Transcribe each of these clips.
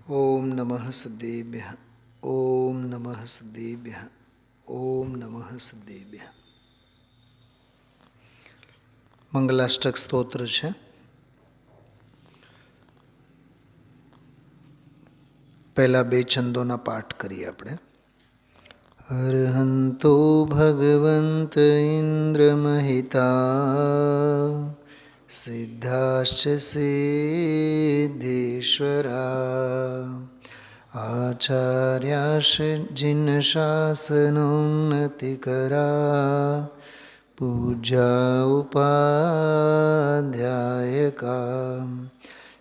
ઓમ નમઃ સિદ્ધેભ્યઃ. ઓમ નમઃ સિદ્ધેભ્યઃ. ઓમ નમઃ સિદ્ધેભ્યઃ. મંગલાષ્ટક સ્તોત્ર છે. પહેલા બે છંદોના પાઠ કરીએ આપણે. અર્હંતો ભગવંત ઇન્દ્રમહિતા સિદ્ધાશ્ચ સિદ્ધેશ્વરા આચાર્યાશ જિન્શાસનોન્નતિકરા પૂજા ઉપાધ્યાયકા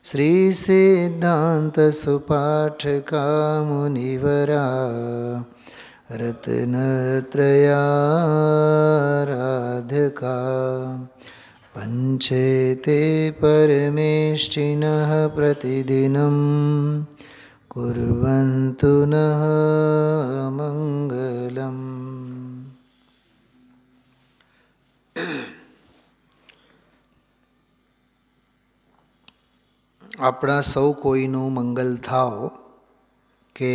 શ્રી સિદ્ધાંત સુપાઠકા મુનિવરા રત્નત્રયારાધકા પંચેતે પરમેષ્ઠિનઃ પ્રતિદિનં કુર્વન્તુ નઃ મંગલમ. આપણા સૌ કોઈનું મંગલ થાઓ કે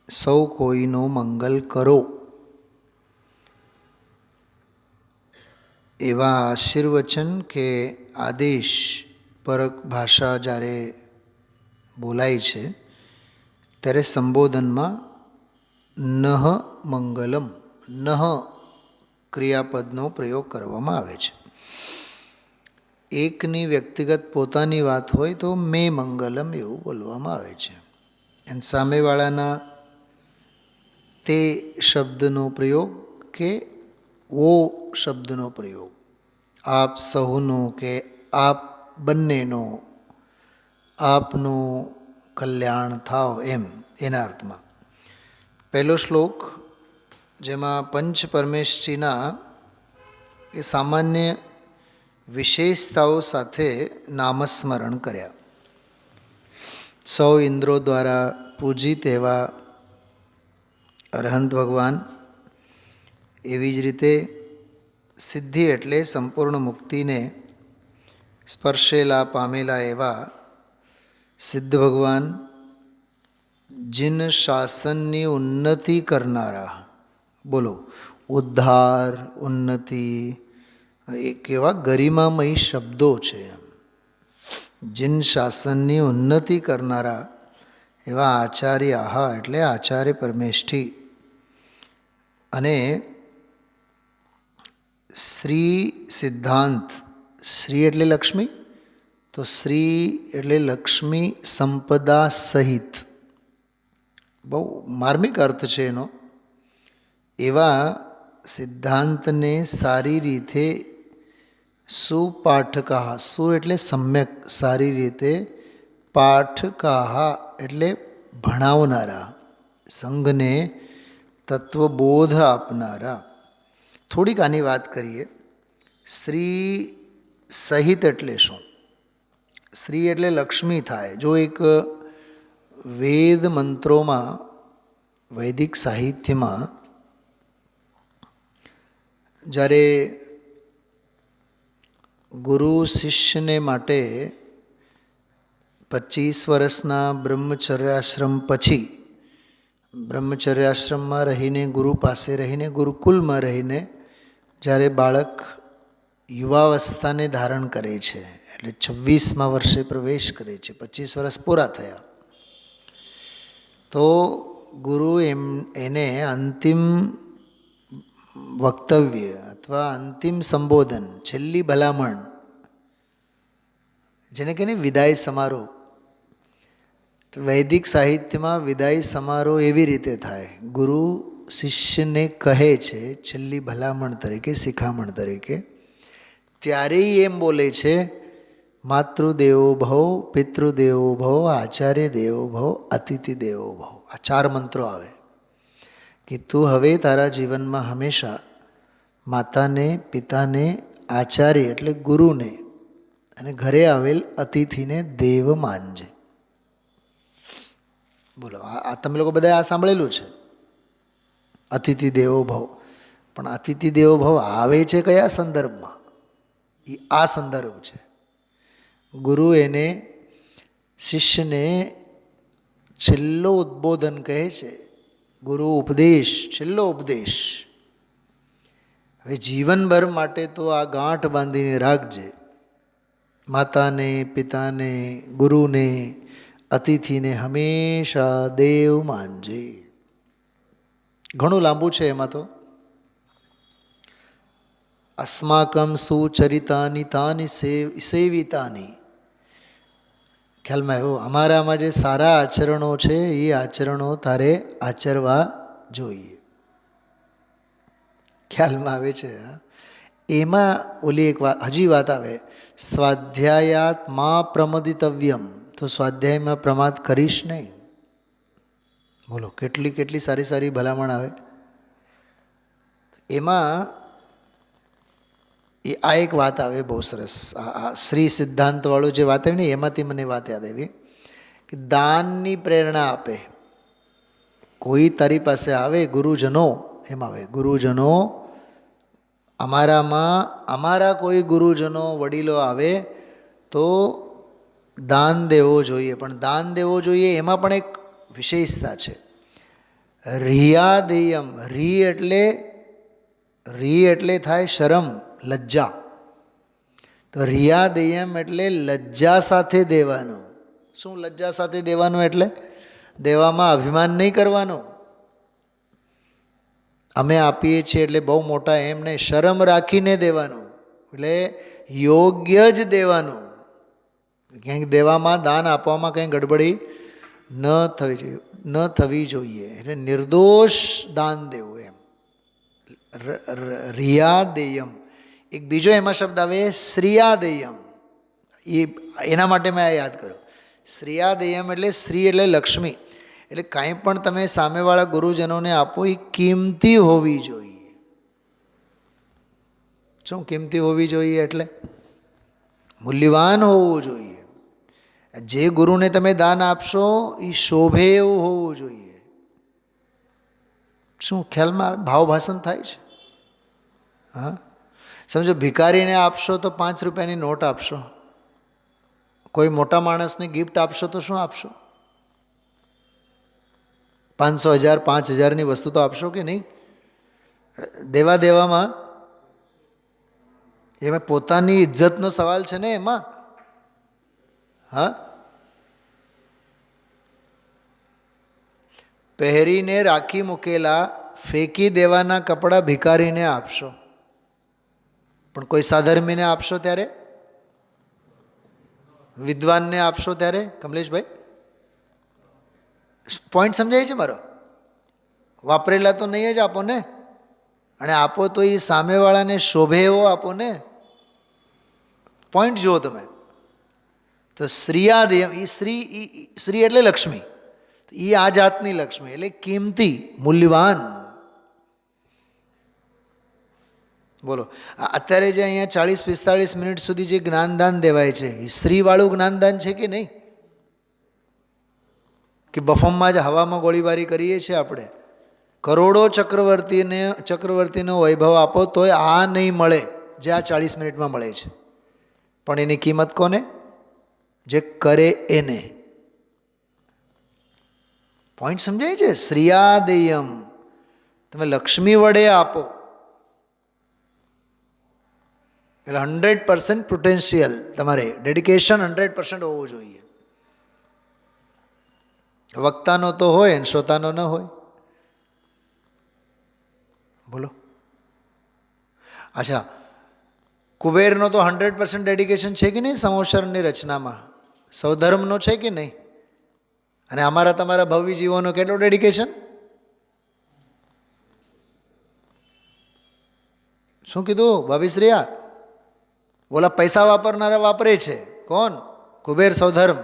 સૌ કોઈનું મંગલ કરો એવા આશીર્વચન કે આદેશ પરક ભાષા જ્યારે બોલાય છે ત્યારે સંબોધનમાં નહ મંગલમ નહ ક્રિયાપદનો પ્રયોગ કરવામાં આવે છે. એકની વ્યક્તિગત પોતાની વાત હોય તો મેં મંગલમ એવું બોલવામાં આવે છે. અને સામેવાળાના તે શબ્દનો પ્રયોગ કે ઓ શબ્દનો પ્રયોગ, આપ સહુનો કે આપ બંનેનો, આપનું કલ્યાણ થાવ એમ એના અર્થમાં. પહેલો શ્લોક જેમાં પંચ પરમેષ્ઠીના એ સામાન્ય વિશેષતાઓ સાથે નામસ્મરણ કર્યા. સૌ ઇન્દ્રો દ્વારા પૂજિત એવા અરહંત ભગવાન, એવી જ રીતે સિદ્ધિ એટલે સંપૂર્ણ મુક્તિને સ્પર્શેલા પામેલા એવા સિદ્ધ ભગવાન, જીન શાસનની ઉન્નતિ કરનારા, બોલો ઉદ્ધાર ઉન્નતિ એ કેવા ગરિમામય શબ્દો છે. જીન શાસનની ઉન્નતિ કરનારા એવા આચાર્ય આહા એટલે આચાર્ય પરમેષ્ઠી અને શ્રી સિદ્ધાંત, શ્રી એટલે લક્ષ્મી, તો શ્રી એટલે લક્ષ્મી સંપદા સહિત, બહુ માર્મિક અર્થ છે એનો. એવા સિદ્ધાંતને સારી રીતે સુપાઠકાહ, સુ એટલે સમ્યક સારી રીતે, પાઠકાહ એટલે ભણાવનારા, સંઘને તત્વબોધ આપનારા. થોડીક આની વાત કરીએ. શ્રી સહિત એટલે શું? શ્રી એટલે લક્ષ્મી થાય. જો એક વેદ મંત્રોમાં, વૈદિક સાહિત્યમાં જ્યારે ગુરુ શિષ્યને માટે 25 વર્ષના બ્રહ્મચર્યાશ્રમ પછી, બ્રહ્મચર્યાશ્રમમાં રહીને, ગુરુ પાસે રહીને, ગુરુકુલમાં રહીને જ્યારે બાળક યુવાવસ્થાને ધારણ કરે છે, એટલે 26મા વર્ષે પ્રવેશ કરે છે, 25 વર્ષ પૂરા થયા, તો ગુરુ એને અંતિમ વક્તવ્ય અથવા અંતિમ સંબોધન, છેલ્લી ભલામણ, જેને કહીને વિદાય સમારોહ. તો વૈદિક સાહિત્યમાં વિદાય સમારોહ એવી રીતે થાય. ગુરુ શિષ્યને કહે છે છેલ્લી ભલામણ તરીકે, શિખામણ તરીકે, ત્યારે એમ બોલે છે માતૃદેવો ભવ, પિતૃદેવો ભવ, આચાર્ય દેવો ભવ, અતિથિ દેવો ભવ. આ 4 મંત્રો આવે કે તું હવે તારા જીવનમાં હંમેશા માતાને, પિતાને, આચાર્ય એટલે ગુરુને અને ઘરે આવેલ અતિથિને દેવ માનજે. બોલો, આ તમે લોકો બધાએ આ સાંભળેલું છે, અતિથિ દેવો ભવ. પણ અતિથિ દેવો ભવ આવે છે કયા સંદર્ભમાં? એ આ સંદર્ભ છે. ગુરુ એને શિષ્યને છેલ્લો ઉદ્બોધન કહે છે, ગુરુ ઉપદેશ, છેલ્લો ઉપદેશ. હવે જીવનભર માટે તો આ ગાંઠ બાંધીને રાખજે. માતાને, પિતાને, ગુરુને, અતિથિને હંમેશા દેવ માનજે. ઘણું લાંબુ છે એમાં તો. અસ્માકમ સુચરિતાની તાની સેવિતાની. ખ્યાલમાં આવ્યું? અમારામાં જે સારા આચરણો છે એ આચરણો તારે આચરવા જોઈએ. ખ્યાલમાં આવે છે? એમાં ઓલી એક વાત, હજી વાત આવે, સ્વાધ્યાયાત મા પ્રમદિતવ્યમ. તો સ્વાધ્યાયમાં પ્રમાદ કરીશ નહીં. બોલો, કેટલી કેટલી સારી સારી ભલામણ આવે એમાં. આ એક વાત આવે બહુ સરસ, આ શ્રી સિદ્ધાંતવાળું જે વાત આવી ને એમાંથી મને વાત યાદ આવી કે દાનની પ્રેરણા આપે. કોઈ તારી પાસે આવે, ગુરુજનો, એમ આવે ગુરુજનો, અમારા કોઈ ગુરુજનો, વડીલો આવે તો દાન દેવો જોઈએ. પણ દાન દેવો જોઈએ એમાં પણ એક વિશેષતા છે. રિયાદેયમ. રી એટલે થાય શરમ, લજ્જા. તો રિયાદેયમ એટલે લજ્જા સાથે દેવાનું. શું લજ્જા સાથે દેવાનું? એટલે દેવામાં અભિમાન નહીં કરવાનું. અમે આપીએ છીએ એટલે બહુ મોટા એમ નહીં, શરમ રાખીને દેવાનું. એટલે યોગ્ય જ દેવાનું. ક્યાંક દેવામાં, દાન આપવામાં કંઈ ગડબડી ન થવી જોઈએ. એટલે નિર્દોષ દાન દેવું એમ. રિયાદેયમ. એક બીજો એમાં શબ્દ આવે શ્રીયાદેયમ. એના માટે મેં આ યાદ કર્યું. શ્રીયાદેયમ એટલે શ્રી એટલે લક્ષ્મી. એટલે કાંઈ પણ તમે સામેવાળા ગુરુજનોને આપો એ કિંમતી હોવી જોઈએ. શું કિંમતી હોવી જોઈએ? એટલે મૂલ્યવાન હોવું જોઈએ. જે ગુરુને તમે દાન આપશો એ શોભે એવું હોવું જોઈએ. શું ખ્યાલમાં ભાવ ભાષણ થાય છે? હા, સમજો ભિખારીને આપશો તો 5 રૂપિયાની નોટ આપશો. કોઈ મોટા માણસને ગિફ્ટ આપશો તો શું આપશો? 500, 1000, 5000ની વસ્તુ તો આપશો કે નહીં? દેવામાં એમાં પોતાની ઇજ્જતનો સવાલ છે ને એમાં. હા, પહેરીને રાખી મૂકેલા ફેંકી દેવાના કપડાં ભિખારીને આપશો, પણ કોઈ સાધર્મીને આપશો ત્યારે, વિદ્વાનને આપશો ત્યારે. કમલેશભાઈ, પોઈન્ટ સમજાય છે મારો? વાપરેલા તો નહીં જ આપો ને, અને આપો તો એ સામેવાળાને શોભે એવો આપો ને. પોઈન્ટ જુઓ તમે. તો શ્રીયાદેયમ, એ શ્રી એટલે લક્ષ્મી. એ આ જાતની લક્ષ્મી એટલે કિંમતી, મૂલ્યવાન. બોલો, અત્યારે જે અહીંયા 40-45 મિનિટ સુધી જે જ્ઞાનદાન દેવાય છે એ શ્રીવાળું જ્ઞાનદાન છે કે નહીં? કે બફમમાં જ હવામાં ગોળીબારી કરીએ છીએ આપણે? કરોડો ચક્રવર્તીનો વૈભવ આપો તોય આ નહીં મળે જે આ 40 મિનિટમાં મળે છે. પણ એની કિંમત કોને? જે કરે એને. પોઈન્ટ સમજાય છે? શ્રીયાદેયમ. તમે લક્ષ્મી વડે આપો એટલે 100% પોટેન્શિયલ, તમારે ડેડિકેશન 100% હોવું જોઈએ. વક્તાનો તો હોય અને શ્રોતાનો ન હોય. બોલો. અચ્છા, કુબેરનો તો 100% ડેડિકેશન છે કે નહીં સમોસરની રચનામાં? સૌધર્મનો છે કે નહીં? અને અમારા તમારા ભવ્ય જીવોનો કેટલો ડેડિકેશન? શું કીધું ભાભીશ્રીયા? ઓલા પૈસા વાપરનારા વાપરે છે. કોણ? કુબેર સૌધર્મ.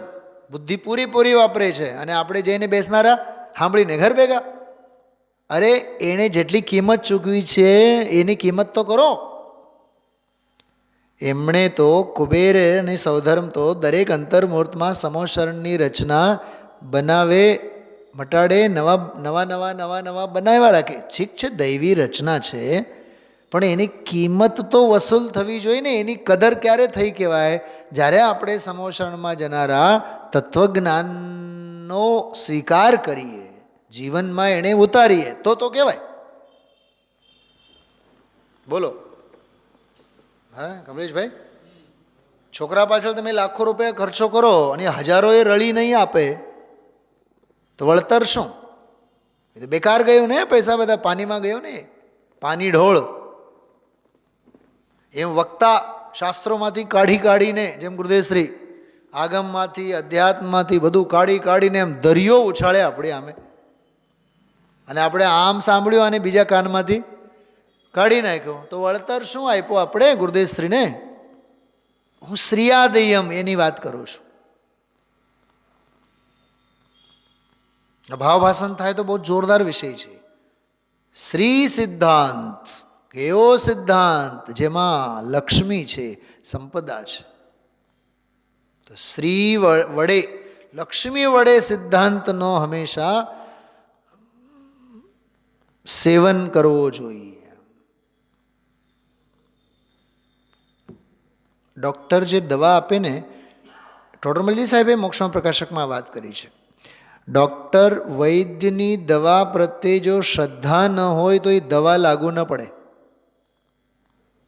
બુદ્ધિ પૂરી વાપરે છે, અને આપણે જઈને બેસનારા સાંભળીને ઘર ભેગા. અરે એણે જેટલી કિંમત ચૂકવી છે એની કિંમત તો કરો. એમણે તો કુબેર અને સૌધર્મ તો દરેક અંતર્મુહૂર્તમાં સમોસરણની રચના બનાવે, મટાડે, નવા બનાવ્યા રાખે. ઠીક છે, દૈવી રચના છે, પણ એની કિંમત તો વસૂલ થવી જોઈએ ને. એની કદર ક્યારે થઈ કહેવાય? જ્યારે આપણે સમોસરણમાં જનારા તત્વજ્ઞાન નો સ્વીકાર કરીએ, જીવનમાં એને ઉતારીએ તો કહેવાય. બોલો. હા કમલેશભાઈ, છોકરા પાછળ તમે લાખો રૂપિયા ખર્ચો કરો અને હજારોએ રળી નહીં આપે તો વળતર શું? એ તો બેકાર ગયું ને, પૈસા બધા પાણીમાં ગયો ને, પાણી ઢોળ. એમ વક્તા શાસ્ત્રોમાંથી કાઢીને, જેમ ગુરુદેવશ્રી આગમમાંથી અધ્યાત્મમાંથી બધું કાઢીને એમ દરિયો ઉછાળે આપણે આમે, અને આપણે આમ સાંભળ્યું અને બીજા કાનમાંથી કાઢી નાખ્યો તો વળતર શું આપ્યું આપણે ગુરુદેવશ્રીને? હું શ્રીયાદયમ એની વાત કરું છું. ભાવભાષણ થાય તો બહુ જોરદાર વિષય છે. શ્રી સિદ્ધાંત, કેવો સિદ્ધાંત જેમાં લક્ષ્મી છે, સંપદા છે. તો શ્રી વડે, લક્ષ્મી વડે સિદ્ધાંતનો હંમેશા સેવન કરવો જોઈએ. ડૉક્ટર જે દવા આપે ને, ટોડરમલજી સાહેબે મોક્ષમાં પ્રકાશકમાં વાત કરી છે, ડૉક્ટર વૈદ્યની દવા પ્રત્યે જો શ્રદ્ધા ન હોય તો એ દવા લાગુ ન પડે.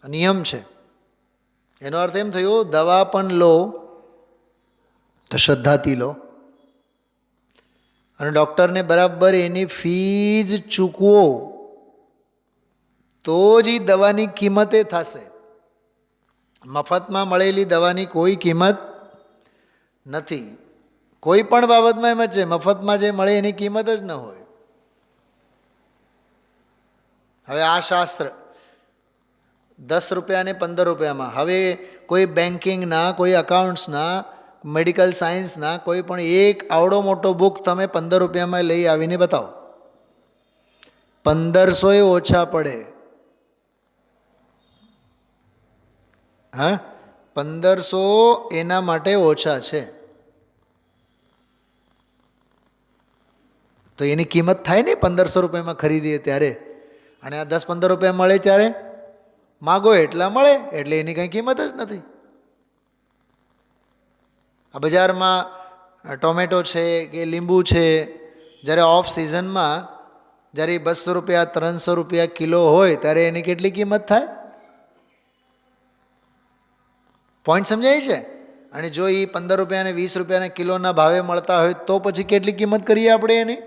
નિયમ છે. એનો અર્થ એમ થયો, દવા પણ લો તો શ્રદ્ધાથી લો, અને ડૉક્ટરને બરાબર એની ફીજ ચૂકવો તો જ એ દવાની કિંમતે થશે. મફતમાં મળેલી દવાની કોઈ કિંમત નથી. કોઈ પણ બાબતમાં એમ જ છે, મફતમાં જે મળે એની કિંમત જ ન હોય. હવે આ શાસ્ત્ર 10 રૂપિયા અને 15 રૂપિયામાં, હવે કોઈ બેન્કિંગના, કોઈ અકાઉન્ટ્સના, મેડિકલ સાયન્સના કોઈ પણ એક આવડો મોટો બુક તમે 15 રૂપિયામાં લઈ આવીને બતાવો, 1500 ઓછા પડે. હા, 1500 એના માટે ઓછા છે. તો એની કિંમત થાય ને 1500 રૂપિયામાં ખરીદીએ ત્યારે, અને આ 10-15 રૂપિયા મળે ત્યારે માગો એટલા મળે, એટલે એની કંઈ કિંમત જ નથી. આ બજારમાં ટોમેટો છે કે લીંબુ છે, જ્યારે ઓફ સિઝનમાં જ્યારે 200 રૂપિયા 300 રૂપિયા કિલો હોય ત્યારે એની કેટલી કિંમત થાય? પોઈન્ટ સમજાય છે? અને જો એ 15 રૂપિયા અને 20 રૂપિયાના કિલોના ભાવે મળતા હોય તો પછી કેટલી કિંમત કરીએ આપણે એની?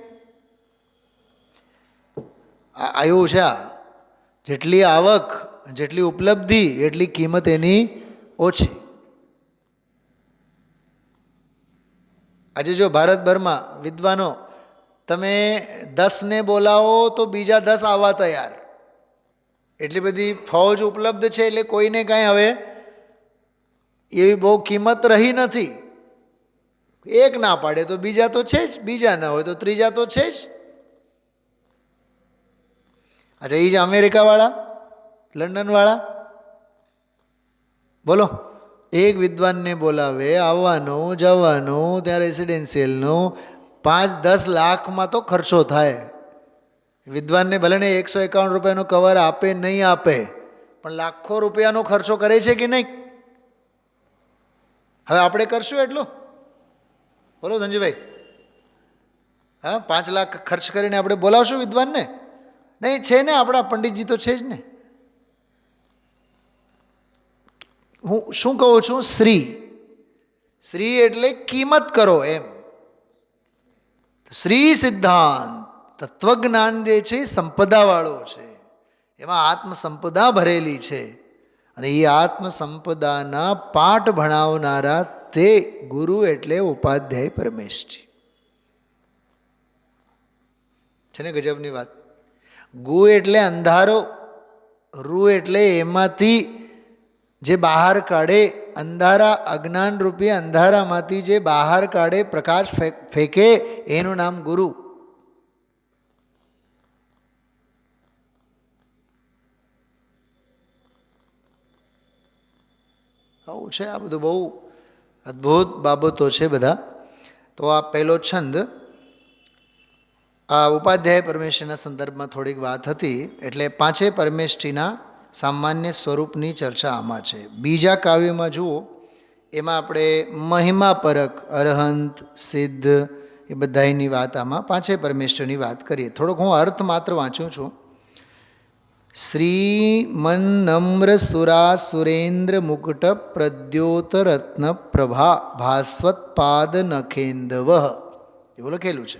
આવ્યું છે આ, જેટલી આવક, જેટલી ઉપલબ્ધિ એટલી કિંમત એની ઓછી. આજે જો ભારતભરમાં વિદ્વાનો તમે 10 ને બોલાવો તો બીજા 10 આવવા તૈયાર. એટલી બધી ફૌજ ઉપલબ્ધ છે, એટલે કોઈને કાંઈ હવે એવી બહુ કિંમત રહી નથી. એક ના પાડે તો બીજા તો છે જ, બીજા ના હોય તો ત્રીજા તો છે જ. અચ્છા, એ જ અમેરિકાવાળા, લંડનવાળા, બોલો, એક વિદ્વાનને બોલાવે, આવવાનો જવાનો, ત્યાં રેસિડેન્શિયલનો 5-10 લાખમાં તો ખર્ચો થાય. વિદ્વાનને ભલે ને 151 રૂપિયાનો કવર આપે નહીં આપે, પણ લાખો રૂપિયાનો ખર્ચો કરે છે કે નહીં? હવે આપણે કરશું એટલું? બોલો ધનજીભાઈ. હા, 5 લાખ ખર્ચ કરીને આપણે બોલાવશું વિદ્વાનને? નહીં, છે ને આપણા પંડિતજી તો છે જ ને. હું શું કહું છું? શ્રી, શ્રી એટલે કિંમત કરો એમ. શ્રી સિદ્ધાંત તત્વજ્ઞાન જે છે સંપદાવાળો છે, એમાં આત્મસંપદા ભરેલી છે, અને એ આત્મસંપદાના પાઠ ભણાવનારા તે ગુરુ એટલે ઉપાધ્યાય પરમેશજી છે ને. ગજબની વાત. ગુ એટલે અંધારો, રૂ એટલે એમાંથી જે બહાર કાઢે, અંધારા, અજ્ઞાન રૂપી અંધારામાંથી જે બહાર કાઢે, પ્રકાશ ફેંકે, એનું નામ ગુરુ. આવું છે. આ બધું બહુ અદ્ભુત બાબતો છે બધા. તો આ પહેલો છંદ, આ ઉપાધ્યાય પરમેષ્ઠીના સંદર્ભમાં થોડીક વાત હતી, એટલે 5 પરમેષ્ઠીના સામાન્ય સ્વરૂપની ચર્ચા આમાં છે. બીજા કાવ્યમાં જુઓ, એમાં આપણે મહિમા પરક, અરહંત, સિદ્ધ એ બધાની વાત આમાં પાંચે પરમેશ્વરની વાત કરીએ. થોડોક હું અર્થ માત્ર વાંચું છું. શ્રીમન નમ્ર સુરા સુરેન્દ્ર મુકુટ પ્રદ્યોત રત્ન પ્રભા ભાસ્વત પાદ નખેન્દવ એવું લખેલું છે.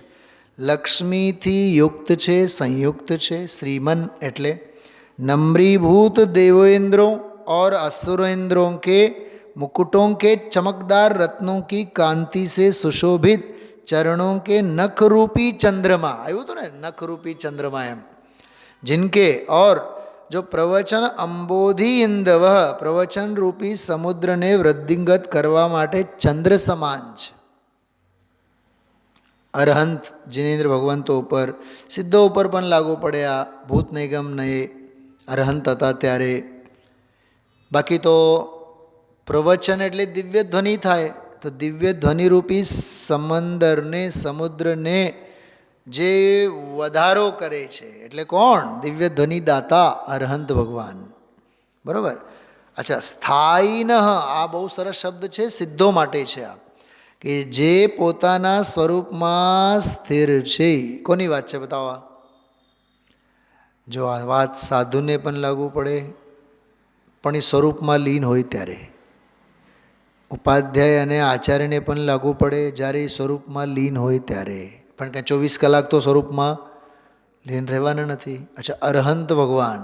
લક્ષ્મીથી યુક્ત છે, સંયુક્ત છે. श्रीमन એટલે नम्रीभूत देवेंद्रों और असुरेंद्रों के मुकुटों के चमकदार रत्नों की कांति से सुशोभित चरणों के नख रूपी चंद्रमा आयु तो ना नख रूपी चंद्रमा एम जिनके और जो प्रवचन अंबोधि इंदव प्रवचन रूपी समुद्र ने वृद्धिंगत करवा माटे चंद्र समान छे. अरहंत जिनेन्द्र भगवंतो पर सिद्धों पर पण लागू पड़े. आ भूत निगम नहीं अरहंत था त्यारे. बाकी तो प्रवचन एटले दिव्य ध्वनि थाय तो दिव्य ध्वनि रूपी समंदर ने समुद्र ने जे वधारो करे छे एटले कोण? दिव्य ध्वनि दाता अरहंत भगवान. बराबर. अच्छा, स्थायीन आ बहु सरस शब्द छे, सिद्धो माटे छे. आ कि जे पोताना स्वरूप में स्थिर छे. कोनी वात छे बतावा? जो आ बात साधु ने पण लागू पड़े पण ए स्वरूप में लीन होय त्यारे. उपाध्याय अने आचार्य ने पण लागू पड़े ज्यारे स्वरूप में लीन होय त्यारे. पण क्या 24 कलाक तो स्वरूप में लीन रहेवाना नथी. अच्छा, अरहंत भगवान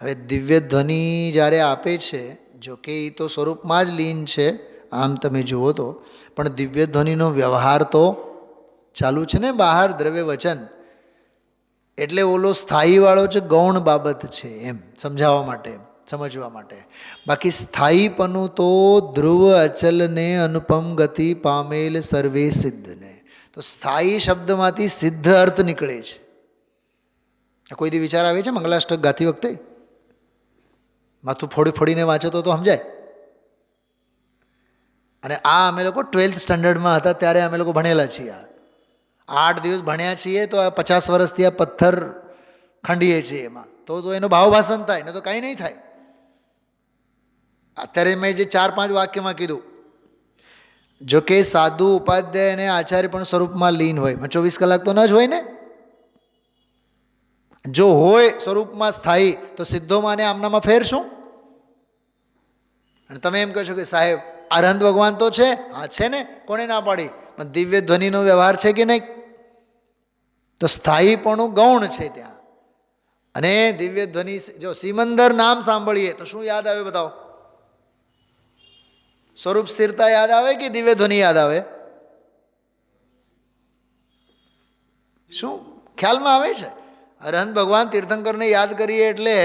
हवे दिव्य ध्वनि ज्यारे आपे छे, जो कि ए तो स्वरूप में ज लीन छे आम तमे जुओ तो, पण दिव्य ध्वनिनो व्यवहार तो चालू छे ने बहार द्रव्य वचन. એટલે ઓલો સ્થાયીવાળો છે ગૌણ બાબત છે એમ સમજાવવા માટે, સમજવા માટે. બાકી સ્થાયીપણું તો ધ્રુવ અચલને અનુપમ ગતિ પામેલ સર્વે સિદ્ધને. તો સ્થાયી શબ્દમાંથી સિદ્ધ અર્થ નીકળે છે. કોઈ દી વિચાર આવે છે મંગલાષ્ટક ગાતી વખતે? માથું ફોડી ફોડીને વાંચો તો સમજાય. અને આ અમે લોકો 12th સ્ટાન્ડર્ડમાં હતા ત્યારે અમે લોકો ભણેલા છીએ. 8 દિવસ ભણ્યા છીએ તો આ 50 વર્ષથી આ પથ્થર ખંડીએ છીએ એમાં તો એનો ભાવભાષણ થાય ને તો કાંઈ નહીં થાય. અત્યારે મેં જે 4-5 વાક્યમાં કીધું, જો કે સાધુ ઉપાધ્યાય અને આચાર્ય પણ સ્વરૂપમાં લીન હોય. 24 કલાક તો ન જ હોય ને. જો હોય સ્વરૂપમાં સ્થાયી તો સિદ્ધોમાં ને આમનામાં ફેર શું? અને તમે એમ કહો છો કે સાહેબ અરહંત ભગવાન તો છે. હા છે ને, કોણે ના પાડી? પણ દિવ્ય ધ્વનિનો વ્યવહાર છે કે નહીં? તો સ્થાયીપણું ગૌણ છે ત્યાં. અને દિવ્ય ધ્વનિ જો સિમંદર નામ સાંભળીએ તો શું યાદ આવે બતાવો? સ્વરૂપ સ્થિરતા યાદ આવે કે દિવ્ય ધ્વનિ યાદ આવે? શું ખ્યાલમાં આવે છે? અરહંત ભગવાન તીર્થંકરને યાદ કરીએ એટલે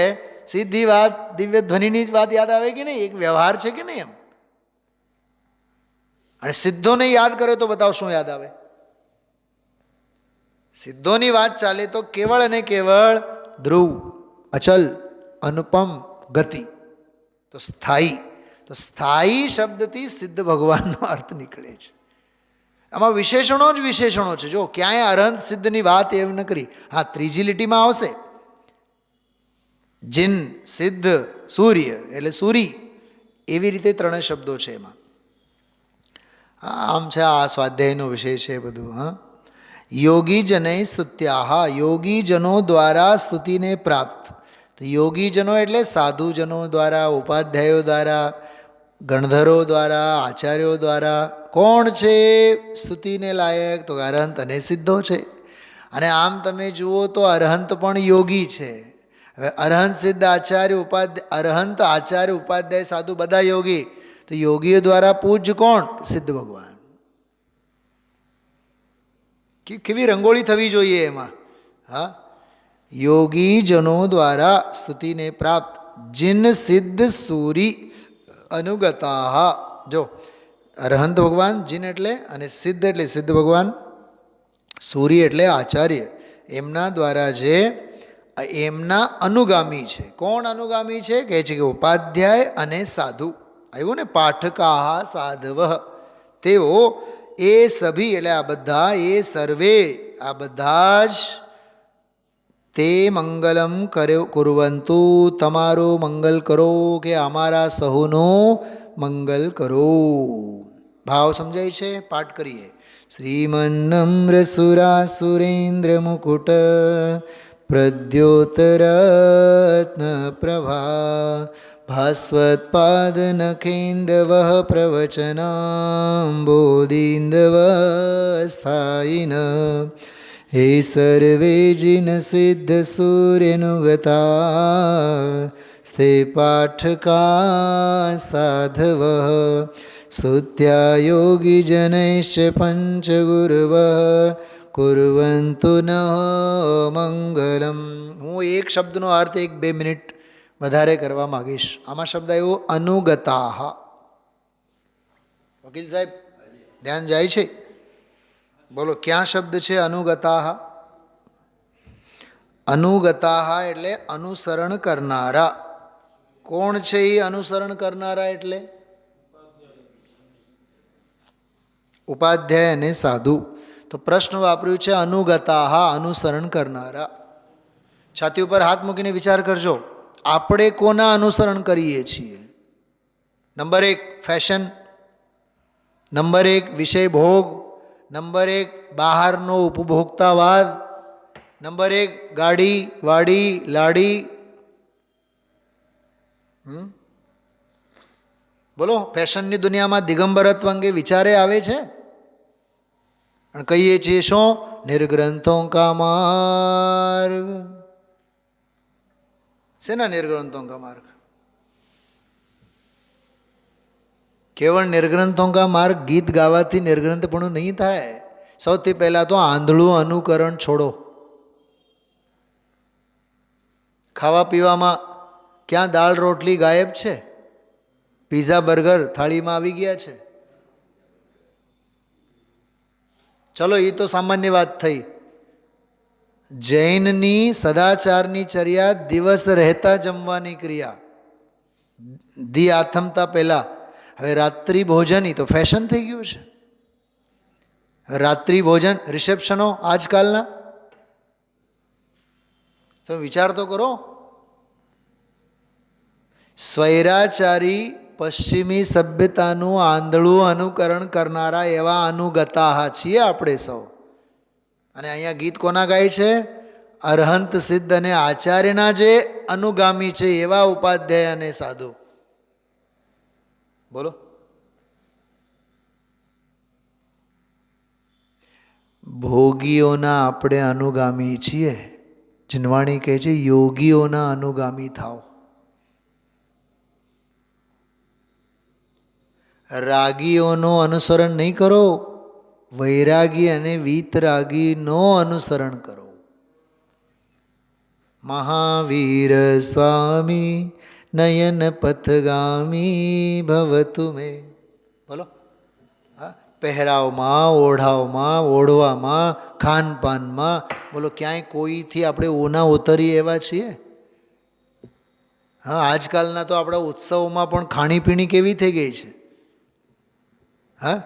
સીધી વાત દિવ્ય ધ્વનિની જ વાત યાદ આવે કે નહીં? એક વ્યવહાર છે કે નહીં એમ? અને સિદ્ધોને યાદ કરે તો બતાવો શું યાદ આવે? સિદ્ધોની વાત ચાલે તો કેવળ અને કેવળ ધ્રુવ, અચલ, અનુપમ, ગતિ. તો સ્થાયી, તો સ્થાયી શબ્દથી સિદ્ધ ભગવાનનો અર્થ નીકળે છે. આમાં વિશેષણો જ વિશેષણો છે. જો ક્યાંય અરહંત સિદ્ધની વાત એમ ન કરી. હા, ત્રીજી લીટીમાં આવશે જીન, સિદ્ધ, સૂર્ય એટલે સૂરી, એવી રીતે 3 શબ્દો છે એમાં. આમ છે, આ સ્વાધ્યાયનો વિષય છે બધું. હા, યોગીજનૈ સ્તુત્યાહ, યોગીજનો દ્વારા સ્તુતિને પ્રાપ્ત. તો યોગીજનો એટલે સાધુજનો દ્વારા, ઉપાધ્યાયો દ્વારા, ગણધરો દ્વારા, આચાર્યો દ્વારા. કોણ છે સ્તુતિને લાયક? તો અરહંત અને સિદ્ધો છે. અને આમ તમે જુઓ તો અરહંત પણ યોગી છે. હવે અરહંત, સિદ્ધ, આચાર્ય, ઉપાધ્યાય, અરહંત, આચાર્ય, ઉપાધ્યાય, સાધુ બધા યોગી. તો યોગીઓ દ્વારા પૂજ્ય કોણ? સિદ્ધ ભગવાન. કેવી રંગોળી થવી જોઈએ એમાં. હા, યોગીજનો દ્વારા સ્તુતિને પ્રાપ્ત જીન સિદ્ધ સૂરી અનુગતા. જો અરહંત ભગવાન જીન એટલે, અને સિદ્ધ એટલે સિદ્ધ ભગવાન, સૂરી એટલે આચાર્ય, એમના દ્વારા જે એમના અનુગામી છે. કોણ અનુગામી છે? કહે છે કે ઉપાધ્યાય અને સાધુ. આવ્યું ને, પાઠકાહ સાધવ. તેઓ એ સભી એટલે આ બધા, એ સર્વે આ બધા જ તે મંગલમ કુર્વંતુ, તમારું મંગલ કરો, કે અમારા સહુનું મંગલ કરો. ભાવ સમજાય છે? પાઠ કરીએ. શ્રીમન્નમ્ર સુરાસુરેન્દ્ર મુકુટ પ્રદ્યોતરત્ન પ્રભા ભાસ્વત્પાદ નખેન્દવ પ્રવચનાંબોદીન્દવ સ્થાયિન હે સર્વે જિન સિદ્ધ સૂર્યનુગતા સ્તે પાઠકા સાધવ સુત્યા યોગી જનૈશ્ચ પંચગુરવ કુર્વંતુ ન મંગલમ. હું એક શબ્દનો અર્થ 1-2 મિનિટ વધારે કરવા માગીશ. આમાં શબ્દ આવ્યો અનુગતાહ. વકીલ સાહેબ ધ્યાન જાય છે? બોલો ક્યાં શબ્દ છે અનુગતાહ? અનુગતાહ એટલે અનુસરણ કરનારા. કોણ છે એ અનુસરણ કરનારા? એટલે ઉપાધ્યાય અને સાધુ. તો પ્રશ્ન વાપર્યું છે અનુગતાહ, અનુસરણ કરનારા. છાતી ઉપર હાથ મૂકીને વિચાર કરજો, આપણે કોના અનુસરણ કરીએ છીએ? નંબર 1 ફેશન, નંબર 1 વિષય ભોગ, નંબર 1 બહારનો ઉપભોક્તાવાદ, નંબર 1 ગાડી વાડી લાડી. બોલો ફેશનની દુનિયામાં દિગંબરત્વ અંગે વિચારે આવે છે? અને કહીએ છીએ શું? નિર્ગ્રંથો કા માર્ગ. શેના નિર્ગ્રંથો કા માર્ગ? કેવળ નિર્ગ્રંથો કા માર્ગ ગીત ગાવાથી નિર્ગ્રંથપણું નહીં થાય. સૌથી પહેલાં તો આંધળું અનુકરણ છોડો. ખાવા પીવામાં ક્યાં દાળ રોટલી ગાયબ છે? પીઝા બર્ગર થાળીમાં આવી ગયા છે. ચલો એ તો સામાન્ય વાત થઈ. જૈનની સદાચારની ચર્યા દિવસ રહેતા જમવાની ક્રિયા, દી આથમતા પહેલાં. હવે રાત્રિ ભોજન એ તો ફેશન થઈ ગયું છે. રાત્રિ ભોજન રિસેપ્શનો આજકાલના. તમે વિચાર તો કરો. સ્વૈરાચારી પશ્ચિમી સભ્યતાનું આંધળું અનુકરણ કરનારા એવા અનુગતાહ છીએ આપણે સૌ. અને અહીંયા ગીત કોના ગાય છે? અરહંત સિદ્ધ અને આચાર્યના જે અનુગામી છે એવા ઉપાધ્યાય અને સાધુ. બોલો ભોગીઓના આપણે અનુગામી છીએ. જીનવાણી કહે છે યોગીઓના અનુગામી થાવ. રાગીઓનું અનુસરણ નહીં કરો, વૈરાગી અને વીતરાગીનો અનુસરણ કરો. મહાવીર સ્વામી નયન પથગામી ભવતુ મે. બોલો હા, પહેરાવમાં, ઓઢાવમાં, ઓઢવામાં, ખાનપાનમાં, બોલો ક્યાંય કોઈથી આપણે ઓના ઓતરીએ એવા છીએ? હા, આજકાલના તો આપણા ઉત્સવોમાં પણ ખાણીપીણી કેવી થઈ ગઈ છે. હા,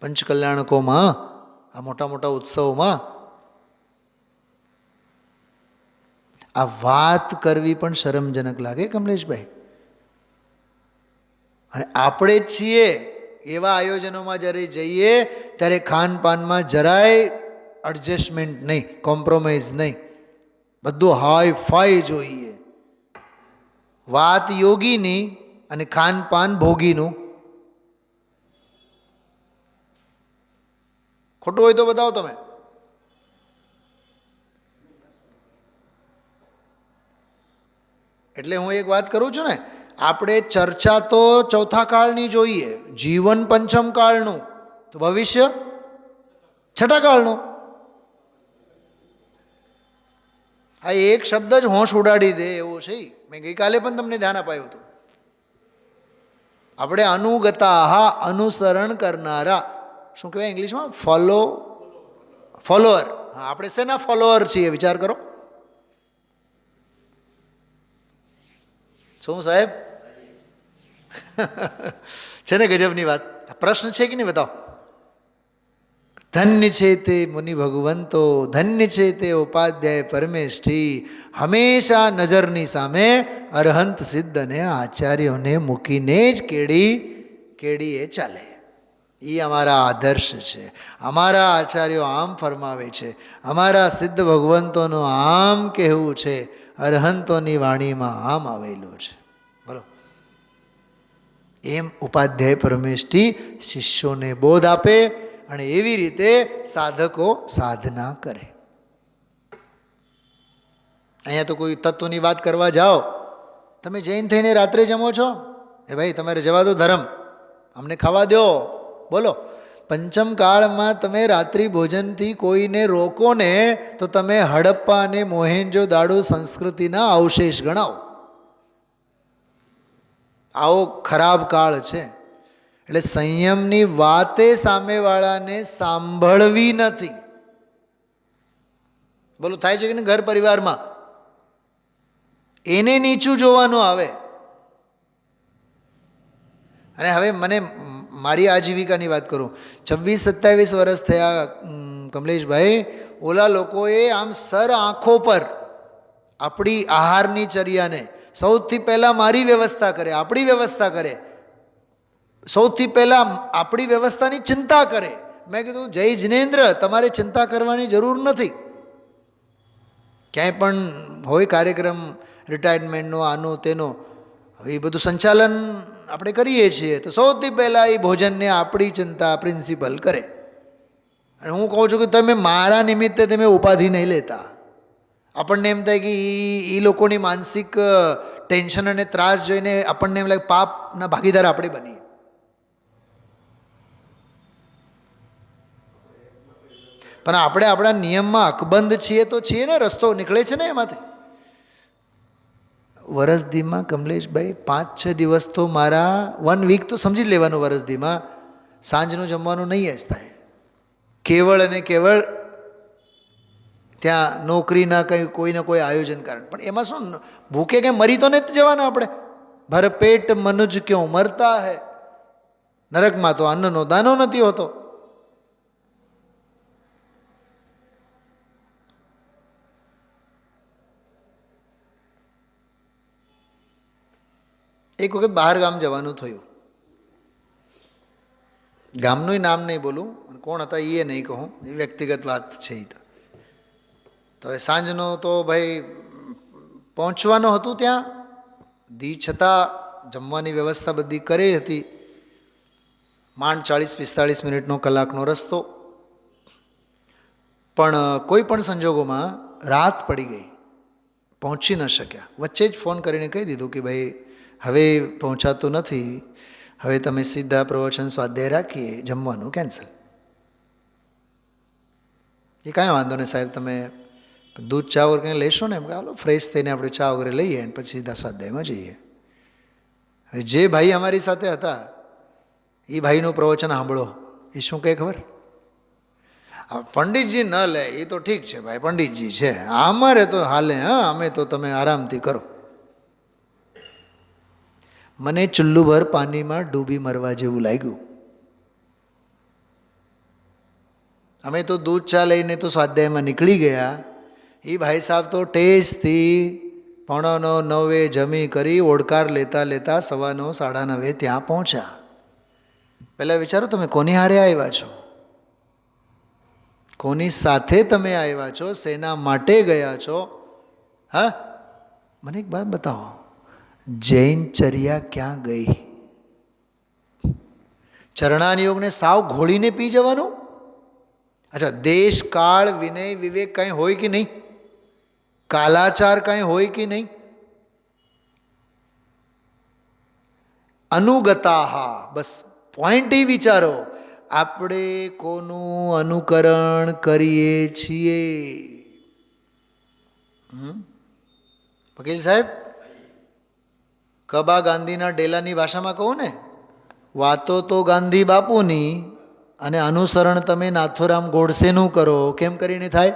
પંચકલ્યાણકોમાં, આ મોટા મોટા ઉત્સવોમાં આ વાત કરવી પણ શરમજનક લાગે કમલેશભાઈ. અને આપણે જ છીએ એવા આયોજનોમાં જ્યારે જઈએ ત્યારે ખાનપાનમાં જરાય એડજસ્ટમેન્ટ નહીં, કોમ્પ્રોમાઇઝ નહીં, બધું હાઈ ફાઈ જોઈએ. વાત યોગીની અને ખાનપાન ભોગીનું. ખોટું હોય તો બતાવો તમે. એટલે હું એક વાત કરું છું ને, આપણે ચર્ચા તો ચોથા કાળની જોઈએ, જીવન પંચમ કાળનું, તો ભવિષ્ય છઠ્ઠા કાળનું. આ એક શબ્દ જ હોશ ઉડાડી દે એવો છે. મેં ગઈકાલે પણ તમને ધ્યાન અપાયું હતું. આપણે અનુગતા, અનુસરણ કરનારા. શું કહેવાય ઇંગ્લિશમાં? ફોલોઅર. હા, આપણે શેના ફોલોઅર છીએ વિચાર કરો. શું સાહેબ છે ને ગજબની વાત. પ્રશ્ન છે કે નહીં બતાવો. ધન્ય છે તે મુનિ ભગવંતો, ધન્ય છે તે ઉપાધ્યાય પરમેષ્ઠી. હંમેશા નજરની સામે અરહંત સિદ્ધ અને આચાર્યોને મૂકીને જ કેળી કેડીએ ચાલે. એ અમારા આદર્શ છે. અમારા આચાર્યો આમ ફરમાવે છે, અમારા સિદ્ધ ભગવંતોનું આમ કહેવું છે, અરહંતોની વાણીમાં આમ આવેલું છે. બોલો. એમ ઉપાધ્યાય પરમેષ્ઠી શિષ્યોને બોધ આપે અને એવી રીતે સાધકો સાધના કરે. અહીંયા તો કોઈ તત્વની વાત કરવા જાઓ, તમે જૈન થઈને રાત્રે જમો છો? એ ભાઈ તમારે જવા દો ધર્મ, અમને ખાવા દો. બોલો. પંચમ કાળમાં તમે રાત્રિ ભોજનથી કોઈને રોકો ને તો તમે હડપ્પા અને મોહેન્જો દાડો સંસ્કૃતિના અવશેષ ગણાવો. આવો ખરાબ કાળ છે. એટલે સંયમની વાતે સામેવાળાને સાંભળવી નથી. બોલો, થાય છે કે નહીં? ઘર પરિવારમાં એને નીચું જોવાનું આવે. અને હવે મને મારી આજીવિકાની વાત કરું. 26-27 વર્ષ થયા કમલેશભાઈ. ઓલા લોકોએ આમ સર આંખો પર આપણી આહારની ચર્યાને સૌથી પહેલાં મારી વ્યવસ્થા કરે, આપણી વ્યવસ્થા કરે, સૌથી પહેલાં આપણી વ્યવસ્થાની ચિંતા કરે. મેં કીધું, જય જિનેન્દ્ર, તમારે ચિંતા કરવાની જરૂર નથી. ક્યાંય પણ હોય કાર્યક્રમ, રિટાયરમેન્ટનો, આનો તેનો, હવે એ બધું સંચાલન આપણે કરીએ છીએ, તો સૌથી પહેલાં એ ભોજનને આપણી ચિંતા પ્રિન્સિપલ કરે. અને હું કહું છું કે તમે મારા નિમિત્તે તમે ઉપાધિ નહીં લેતા. આપણને એમ થાય કે એ લોકોની માનસિક ટેન્શન અને ત્રાસ જોઈને આપણને એમ લાગે પાપના ભાગીદાર આપણે બનીએ. પણ આપણે આપણા નિયમમાં અકબંધ છીએ તો છીએ ને, રસ્તો નીકળે છે ને એમાંથી. વરસદીમાં કમલેશભાઈ 5-6 દિવસ તો મારા 1 વીક તો સમજી જ લેવાનું, વરસદીમાં સાંજનું જમવાનું નહીં જ થાય. કેવળ અને કેવળ ત્યાં નોકરીના કંઈ કોઈને કોઈ આયોજન કારણ. પણ એમાં શું, ભૂખે કંઈ મરી તો નથી જવાના આપણે. ભરપેટ મનુજ ક્यों મરતા હૈ. નરકમાં તો અન્નનો દાનો નથી હોતો. એક વખત બહાર ગામ જવાનું થયું. ગામનું નામ નહીં બોલું, કોણ હતા એ નહીં કહું, એ વ્યક્તિગત વાત છે. એ તો હવે સાંજનો તો ભાઈ પહોંચવાનું હતું ત્યાં, દી છતાં જમવાની વ્યવસ્થા બધી કરી હતી. માંડ 40-45 મિનિટનો, કલાકનો રસ્તો. પણ કોઈ પણ સંજોગોમાં રાત પડી ગઈ, પહોંચી ન શક્યા. વચ્ચે જ ફોન કરીને કહી દીધું કે ભાઈ હવે પહોંચાતું નથી, હવે તમે સીધા પ્રવચન સ્વાધ્યાય રાખીએ, જમવાનું કેન્સલ. એ કાંઈ વાંધો નહીં સાહેબ, તમે દૂધ ચા વગર કંઈ લેશો ને? એમ કે હાલો ફ્રેશ થઈને આપણે ચા વગેરે લઈએ અને પછી સીધા સ્વાધ્યાયમાં જઈએ. હવે જે ભાઈ અમારી સાથે હતા એ ભાઈનું પ્રવચન સાંભળો. એ શું કહે ખબર? પંડિતજી ન લે એ તો ઠીક છે ભાઈ, પંડિતજી છે, અમારે તો હાલે, હા અમે તો તમે આરામથી કરો. મને ચુલ્લુભર પાણીમાં ડૂબી મરવા જેવું લાગ્યું. અમે તો દૂધ ચા લઈને તો સ્વાધ્યાયમાં નીકળી ગયા. એ ભાઈ સાહેબ તો ટેસ્ટથી 8:45 જમી કરી ઓડકાર લેતા લેતા 9:30 ત્યાં પહોંચ્યા. પહેલાં વિચારો, તમે કોની હારે આવ્યા છો? કોની સાથે તમે આવ્યા છો? શેના માટે ગયા છો? હા, મને એક વાત બતાવો, જૈનચર્યા ક્યાં ગઈ? ચરણાનિયોગને સાવ ઘોળીને પી જવાનું? અચ્છા, દેશ કાળ વિનય વિવેક કંઈ હોય કે નહીં? કાલાચાર કંઈ હોય કે નહીં? અનુગતાહા, બસ પોઈન્ટ એ વિચારો, આપણે કોનું અનુકરણ કરીએ છીએ? વકીલ સાહેબ, કબા ગાંધીના ડેલાની ભાષામાં કહું ને, વાતો તો ગાંધી બાપુની અને અનુસરણ તમે નાથોરામ ગોડસેનું કરો. કેમ કરીને થાય?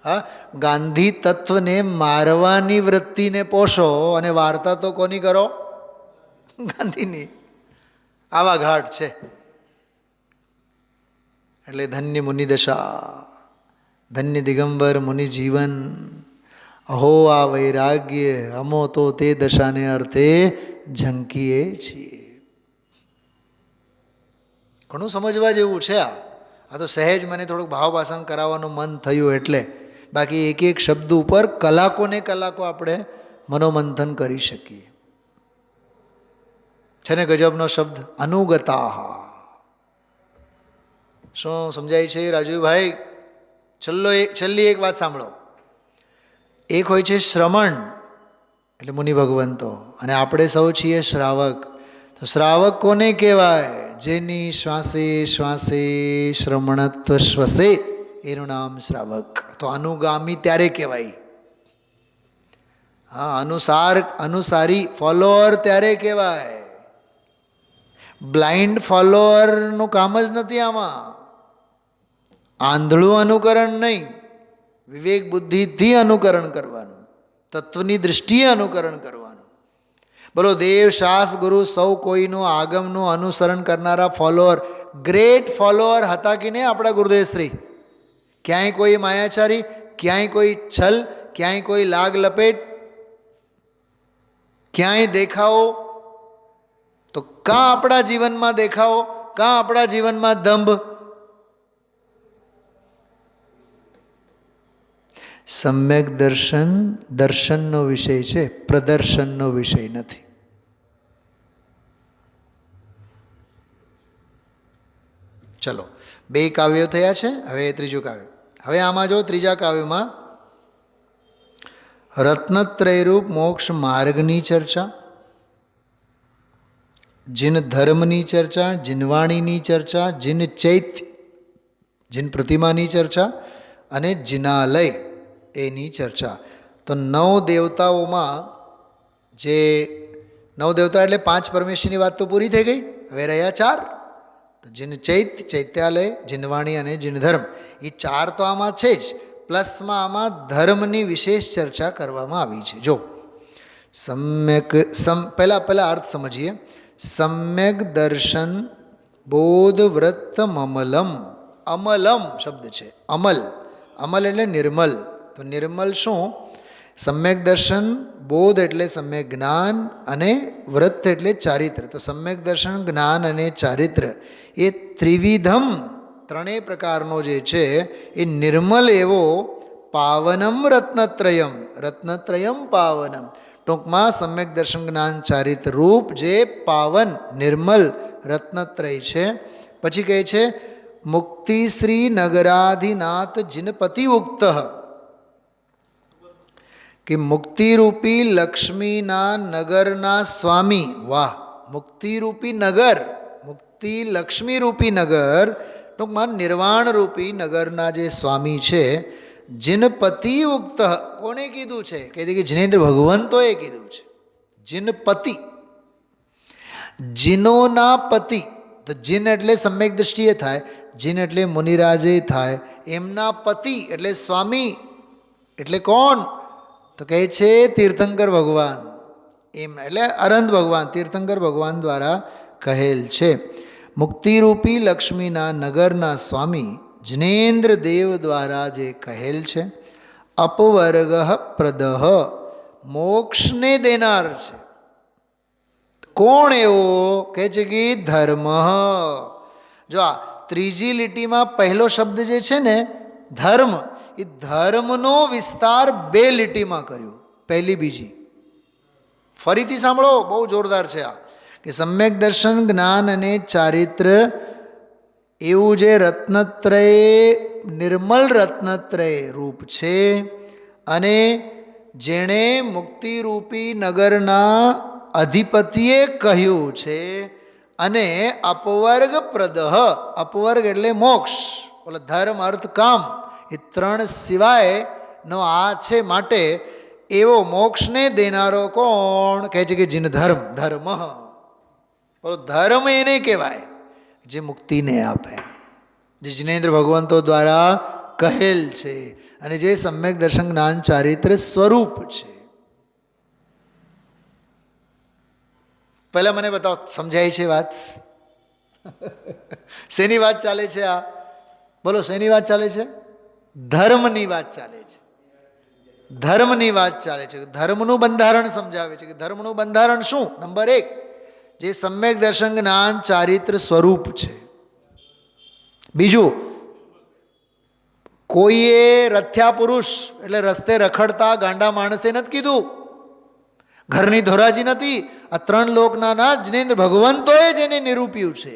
હા, ગાંધી તત્વને મારવાની વૃત્તિને પોષો અને વાર્તા તો કોની કરો? ગાંધીની. આવા ઘાટ છે. એટલે ધન્ય મુનિદશા, ધન્ય દિગંબર મુનિ જીવન. અહો આ વૈરાગ્ય, અમો તો તે દશાને અર્થે ઝંકીએ છીએ. ઘણું સમજવા જેવું છે આ તો સહેજ મને થોડુંક ભાવભાષણ કરાવવાનું મન થયું એટલે, બાકી એક એક શબ્દ ઉપર કલાકોને કલાકો આપણે મનોમંથન કરી શકીએ. છે ને ગજબનો શબ્દ અનુગતા. શું સમજાય છે રાજુભાઈ? છેલ્લી એક વાત સાંભળો. એક હોય છે શ્રમણ એટલે મુનિ ભગવંતો, અને આપણે સૌ છીએ શ્રાવક. તો શ્રાવક કોને કહેવાય? જેની શ્વાસે શ્વાસે શ્રમણત્વ શ્વસે એનું નામ શ્રાવક. તો અનુગામી ત્યારે કહેવાય. હા, અનુસારી ફોલોઅર ત્યારે કહેવાય. બ્લાઇન્ડ ફોલોઅરનું કામ જ નથી આમાં. આંધળું અનુકરણ નહીં, વિવેક બુદ્ધિથી અનુકરણ કરવાનું, તત્વની દૃષ્ટિએ અનુકરણ કરવાનું. બોલો, દેવ શાસ્ત્ર ગુરુ સૌ કોઈનું આગમનું અનુસરણ કરનારા ફોલોઅર, ગ્રેટ ફોલોઅર હતા કે નહીં આપણા ગુરુદેવશ્રી? ક્યાંય કોઈ માયાચારી, ક્યાંય કોઈ છલ, ક્યાંય કોઈ લાગ લપેટ, ક્યાંય દેખાવો. તો કાં આપણા જીવનમાં દેખાવો, કાં આપણા જીવનમાં દંભ? સમ્યક દર્શન દર્શનનો વિષય છે, પ્રદર્શનનો વિષય નથી. ચલો, બે કાવ્યો થયા છે, હવે ત્રીજું કાવ્ય. હવે આમાં જો ત્રીજા કાવ્યમાં રત્નત્રયરૂપ મોક્ષ માર્ગની ચર્ચા, જીન ધર્મની ચર્ચા, જીનવાણીની ચર્ચા, જીન ચૈત્ય જીન પ્રતિમાની ચર્ચા અને જીનાલય એની ચર્ચા. તો નવ દેવતાઓમાં જે નવ દેવતા એટલે પાંચ પરમેશ્વરની વાત તો પૂરી થઈ ગઈ. હવે રહ્યા ચાર. તો જીન ચૈત્ય, ચૈત્યાલય, જીનવાણી અને જીનધર્મ, એ ચાર તો આમાં છે જ, પ્લસમાં આમાં ધર્મની વિશેષ ચર્ચા કરવામાં આવી છે. જો સમ્યક પહેલાં અર્થ સમજીએ. સમ્યક દર્શન બોધ વ્રત અમલમ. અમલમ શબ્દ છે, અમલ. અમલ એટલે નિર્મલ. તો નિર્મલ શું? સમ્યક દર્શન, બોધ એટલે સમ્યક જ્ઞાન, અને વ્રત એટલે ચારિત્ર. તો સમ્યક દર્શન, જ્ઞાન અને ચારિત્ર એ ત્રિવિધમ, ત્રણેય પ્રકારનો જે છે એ નિર્મલ એવો પાવનમ રત્નત્રયમ, રત્નત્રયમ પાવનમ. ટૂંકમાં સમ્યક દર્શન જ્ઞાન ચારિત્ર રૂપ જે પાવન નિર્મલ રત્નત્રય છે. પછી કહે છે મુક્તિશ્રી નગરાધિનાથ જીનપતિ ઉક્ત, કે મુક્તિરૂપી લક્ષ્મીના નગરના સ્વામી. વાહ! મુક્તિરૂપી નગર, મુક્તિ લક્ષ્મીરૂપી નગર, ટૂંકમાં નિર્વાણરૂપી નગરના જે સ્વામી છે, જીનપતિ ઉક્ત. કોણે કીધું છે? કહે કે જિનેન્દ્ર ભગવંતોએ કીધું છે. જીનપતિ, જીનોના પતિ. તો જીન એટલે સમ્યક દૃષ્ટિએ થાય, જીન એટલે મુનિરાજે થાય, એમના પતિ એટલે સ્વામી. એટલે કોણ? તો કહે છે તીર્થંકર ભગવાન. એમ એટલે અરંત ભગવાન, તીર્થંકર ભગવાન દ્વારા કહેલ છે. મુક્તિરૂપી લક્ષ્મીના નગરના સ્વામી જિનેન્દ્ર દેવ દ્વારા જે કહેલ છે. અપવર્ગ પ્રદહ, મોક્ષને દેનાર છે. કોણ એવો? કહે છે કે ધર્મ. જો આ ત્રીજી લીટીમાં પહેલો શબ્દ જે છે ને ધર્મ, એ ધર્મનો વિસ્તાર બે લીટીમાં કર્યો, પહેલી બીજી. ફરીથી સાંભળો, બહુ જોરદાર છે આ. કે સમ્યક દર્શન જ્ઞાન અને ચારિત્ર એવું જે રત્નત્રય, નિર્મલ રત્નત્રય રૂપ છે, અને જેણે મુક્તિરૂપી નગરના અધિપતિએ કહ્યું છે, અને અપવર્ગ પ્રદહ, અપવર્ગ એટલે મોક્ષ, ઓલા ધર્મ અર્થ કામ, એ ત્રણ સિવાયનો આ છે. માટે એવો મોક્ષને દેનારો કોણ? કહે છે કે જીન ધર્મ. ધર્મ, બોલો, ધર્મ એને કહેવાય જે મુક્તિને આપે, જે જિનેન્દ્ર ભગવંતો દ્વારા કહેલ છે, અને જે સમ્યક દર્શન જ્ઞાન ચારિત્ર સ્વરૂપ છે. પહેલા મને બતાવો, સમજાય છે વાત? શેની વાત ચાલે છે આ? બોલો, શેની વાત ચાલે છે? ધર્મની વાત ચાલે છે. ધર્મની વાત ચાલે છે. ધર્મનું બંધારણ સમજાવે છે કે ધર્મનું બંધારણ શું? નંબર 1, જે સમ્યક દર્શન જ્ઞાન ચારિત્ર સ્વરૂપ છે. બીજું, કોઈએ રથ્યા પુરુષ એટલે રસ્તે રખડતા ગાંડા માણસે નથી કીધું, ઘરની ધોરાજી નથી. આ 3 લોકના નાથ જિનેન્દ્ર ભગવંતોએ જેને નિરૂપ્યું છે,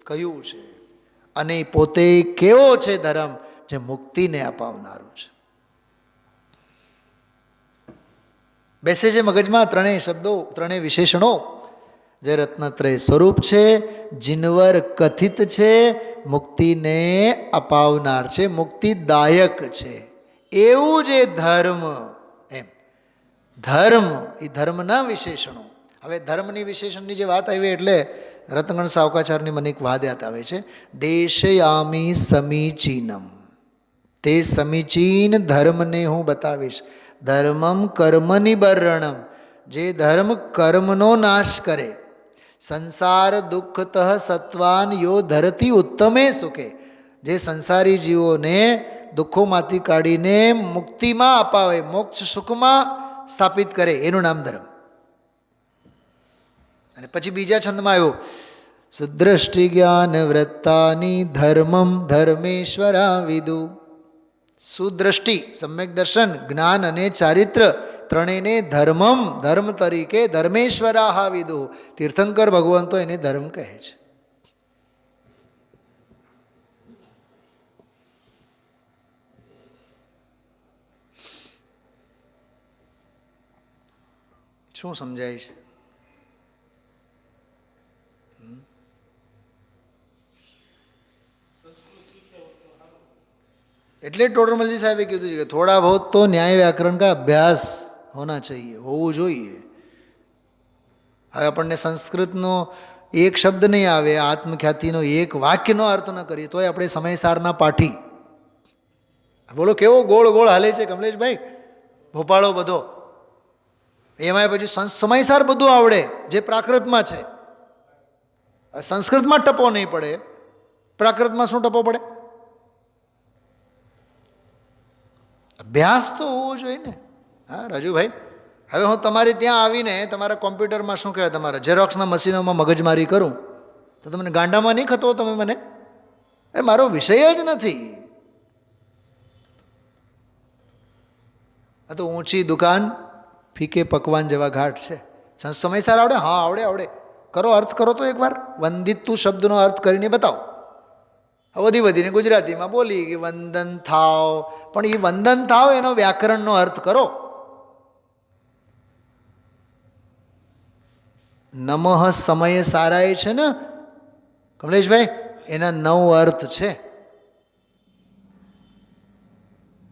કહ્યું છે. અને પોતે કેવો છે ધર્મ? જે મુક્તિને અપાવનારું છે. બેસે છે મગજમાં 3 શબ્દો, 3 વિશેષણો. જે રત્નત્રય સ્વરૂપ છે, જીનવર કથિત છે, મુક્તિને અપાવનાર છે, મુક્તિદાયક છે. એવું જે ધર્મ, એમ ધર્મ એ ધર્મના વિશેષણો. હવે ધર્મની વિશેષણની જે વાત આવી એટલે રત્નગણ સાવકાચાર્યની મને એક વાત યાદ આવે છે. દેશયામી સમીચીનમ, તે સમીચીન ધર્મને હું બતાવીશ. ધર્મમ કર્મ નિબર્રણમ, જે ધર્મ કર્મનો નાશ કરે. સંસાર દુઃખતઃ સત્વાન યો ધરતી ઉત્તમે સુખે, જે સંસારી જીવોને દુઃખોમાંથી કાઢીને મુક્તિમાં અપાવે, મોક્ષ સુખમાં સ્થાપિત કરે, એનું નામ ધર્મ. અને પછી બીજા છંદમાં આવ્યો, સુદ્રષ્ટિ જ્ઞાન વૃત્તાની ધર્મમ ધર્મેશ્વરા વિદુ. સુદ્રષ્ટિ, સમ્યક દર્શન, જ્ઞાન અને ચારિત્ર ત્રણેયને ધર્મમ, ધર્મ તરીકે ધર્મેશ્વરા વિદુ, તીર્થંકર ભગવંતો એને ધર્મ કહે છે. શું સમજાય છે? એટલે टोडरमलजी साहबे કીધું છે કે થોડા बहुत तो न्याय व्याकरण का अभ्यास होना चाहिए, હોવું જોઈએ. હવે આપણને સંસ્કૃતનો એક શબ્દ નહીં આવે, આત્મખ્યાતિનો એક વાક્યનો અર્થ ન કરીએ તોય આપણે સમયસારના પાઠી. બોલો કેવો ગોળ ગોળ હાલે છે કમલેશભાઈ, ભોપાળો બધો. એમાં પછી સમયસાર બધું આવડે જે પ્રાકૃતમાં છે. સંસ્કૃતમાં ટપો નહીં પડે, પ્રાકૃતમાં શું ટપો પડે? અભ્યાસ તો હોવો જોઈએ ને. હા રાજુભાઈ, હવે હું તમારે ત્યાં આવીને તમારા કોમ્પ્યુટરમાં શું કહેવાય, તમારા ઝેરોક્સના મશીનોમાં મગજમારી કરું તો તમને ગાંડામાં નહીં ખતો તમે મને? એ મારો વિષય જ નથી. આ તો ઊંચી દુકાન, ફીકે પકવાન જેવા ઘાટ છે. સમયસાર આવડે? હા આવડે આવડે. કરો, અર્થ કરો તો એકવાર. વંદિત તું શબ્દનો અર્થ કરીને બતાવો. વધી વધીને ગુજરાતીમાં બોલી કે વંદન થાવ, પણ એ વંદન થાવ એનો વ્યાકરણનો અર્થ કરો. નમઃ સમય સારાય છે ને કમલેશભાઈ, એના 9 અર્થ છે.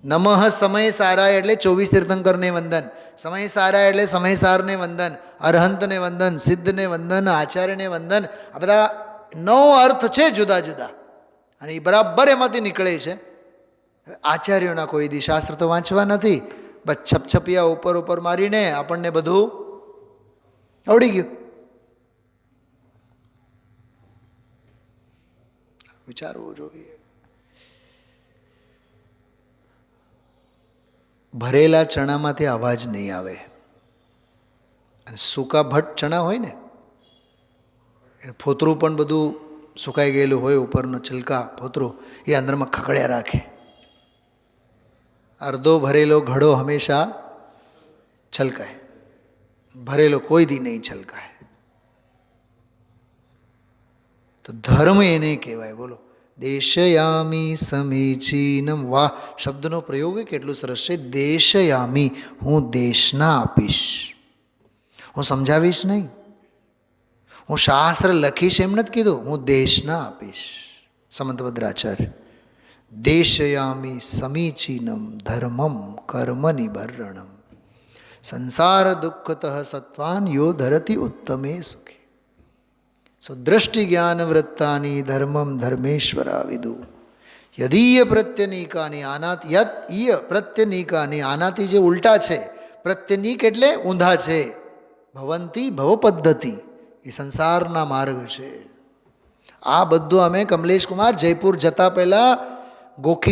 નમઃ સમય સારાય એટલે 24 તીર્થંકરને વંદન, સમય સારાય એટલે સમયસારને વંદન, અરહંતને વંદન, સિદ્ધને વંદન, આચાર્યને વંદન. આ બધા 9 અર્થ છે જુદા જુદા, અને એ બરાબર એમાંથી નીકળે છે. આચાર્યોના કોઈ દી શાસ્ત્ર તો વાંચવા નથી, બસ છપછપિયા ઉપર ઉપર મારીને આપણને બધું આવડી ગયું. વિચારવું જોઈએ. ભરેલા ચણામાંથી અવાજ નહીં આવે, અને સૂકા ભટ્ટ ચણા હોય ને એને ફોતરું પણ બધું સુકાઈ ગયેલું હોય, ઉપરનો છિલકા ફોતરું એ અંદરમાં ખકડ્યા રાખે. અડધો ભરેલો ઘડો હંમેશા છલકાય, ભરેલો કોઈ દી નહીં છલકાય. તો ધર્મ એને કહેવાય. બોલો, દેશયામી સમીચીનમ. વાહ, શબ્દનો પ્રયોગ કેટલું સરસ છે. દેશયામી, હું દેશના આપીશ, હું સમજાવીશ નહીં, હું શાસ્ત્ર લખીશ એમ નથી કીધું, હું દેશના આપીશ. સમંતભદ્રાચાર્ય, દેશયામી સમીચીનમ ધર્મમ કર્મ નિબર્રણમ, સંસાર દુઃખતઃ સત્વાન યો ધરતી ઉત્તમે સુખી. સુદ્રષ્ટિ જ્ઞાન વૃત્તાની ધર્મમ ધર્મેશ્વરા વિદુ. યદીય પ્રત્યનીકાની, આનાથી યદ ઈય પ્રત્યનીકાની, આનાથી જે ઉલટા છે, પ્રત્યનીક એટલે ઊંધા છે, ભવંતી ભવ પદ્ધતિ, એ સંસારના માર્ગ છે. આ બધું અમે કમલેશ કુમાર જયપુર જતા પહેલાં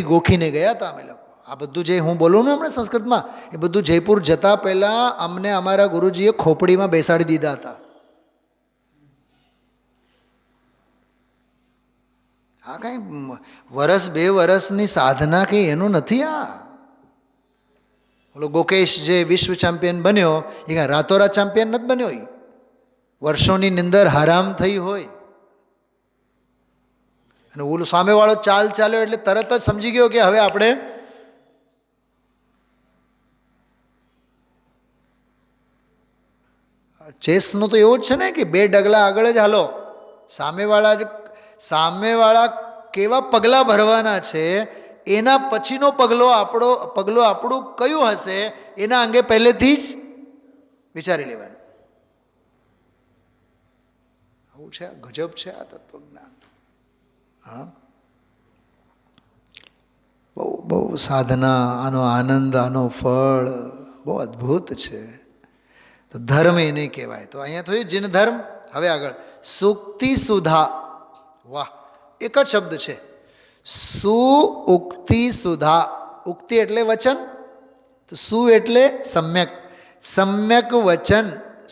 ગોખીને ગયા હતા અમે લોકો. આ બધું જે હું બોલું ને હમણાં સંસ્કૃતમાં, એ બધું જયપુર જતાં પહેલાં અમને અમારા ગુરુજીએ ખોપડીમાં બેસાડી દીધા હતા. આ કાંઈ વરસ 2 વર્ષની સાધના કંઈ એનું નથી. આ ઓલો ગોકેશ જે વિશ્વ ચેમ્પિયન બન્યો એ કાંઈ રાતોરાત ચેમ્પિયન નથી બન્યો. એ વર્ષોની નિંદર હરામ થઈ હોય. અને ઓલો સામેવાળો ચાલ્યો એટલે તરત જ સમજી ગયો કે હવે આપણે ચેસનો તો એવો જ છે ને કે 2 ડગલા આગળ જ હાલો. સામેવાળા કેવા પગલાં ભરવાના છે એના પછીનો પગલો આપણું કયું હશે એના અંગે પહેલેથી જ વિચારી લેવાનું. આવું છે, ગજબ છે આ તત્વજ્ઞાન. હા, બહુ સાધના, આનો આનંદ, આનો ફળ બહુ અદ્ભુત છે. તો ધર્મ એને કહેવાય. તો અહીંયા થયું જીન ધર્મ. હવે આગળ સુક્તિ સુધા. વાહ, એક જ શબ્દ છે, સુઉક્તિ સુધા. ઉક્તિ એટલે વચન, તો સુ એટલે સમ્યક, સમ્યક વચન,